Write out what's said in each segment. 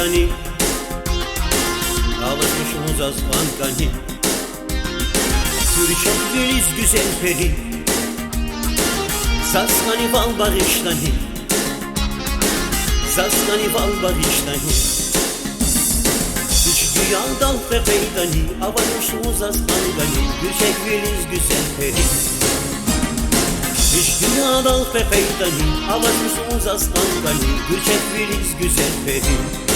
Zaskani alışmışımız azmankani Türkçemiz güzel peri Zaskani val bağıştani Zaskani val bağıştani Üç dünyadan pepeydani alışmışımız azmankani Türkçemiz güzel peri Üç dünyadan pepeydani alışmışımız azmankani Türkçemiz güzel peri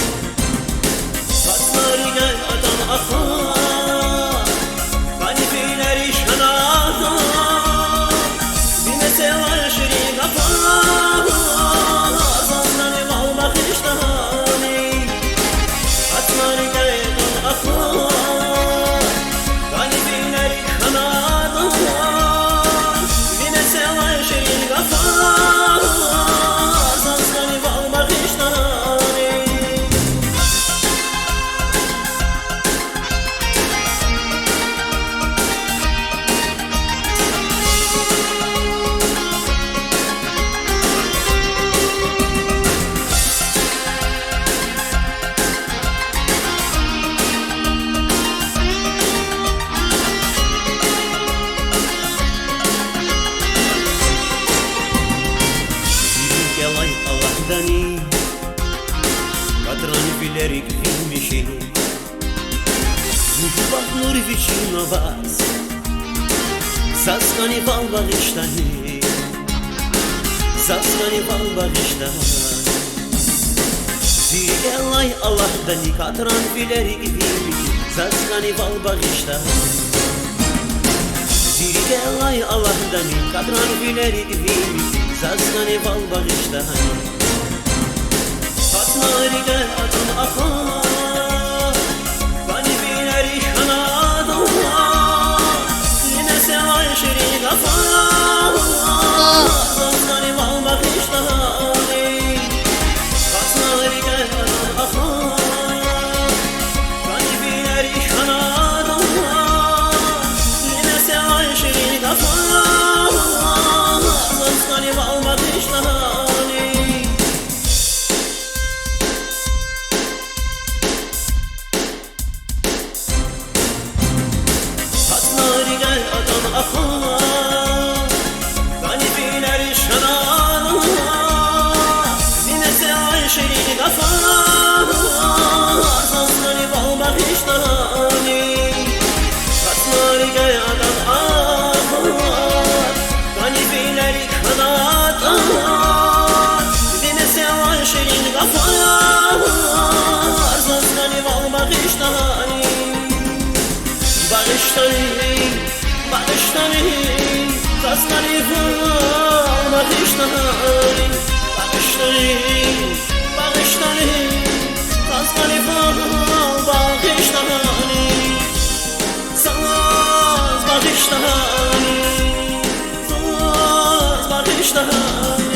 Saçlarına adam akar Kalpleri şanada Bir mesele şirin akar Zaskani val bağıştani Saçlarına adam akar Kalpleri şanada Bir mesele şirin akar Zaskani val bağıştani Allah'dani Kadran bilerik filmişi Mutbak nur viçin avaz Zaskani val bağıştani Zaskani val bağıştani Zirgelay Allah'dani Kadran bilerik filmişi Zaskani val bağıştani Zirgelay Allah'dani Kadran bilerik filmişi Zaskani val bağıştani Saçlarına adam akar Kalpleri şanada Yine seval şirin akar Zaskani val bağıştani Saçlarına adam akar Kalpleri şanada Yine seval şirin akar Zaskani val bağıştani akar Kalpleri şanada Yine seval şirin akar Zaskani val bağıştani Saçlarına adam akar Kalpleri şanada Yine seval şirin akar Zaskani val bağıştani Bağıştani Bağıştani Zaskani val bağıştani Bağıştani Bağıştani Zaskani val bağıştani Saz bağıştani Saz bağıştani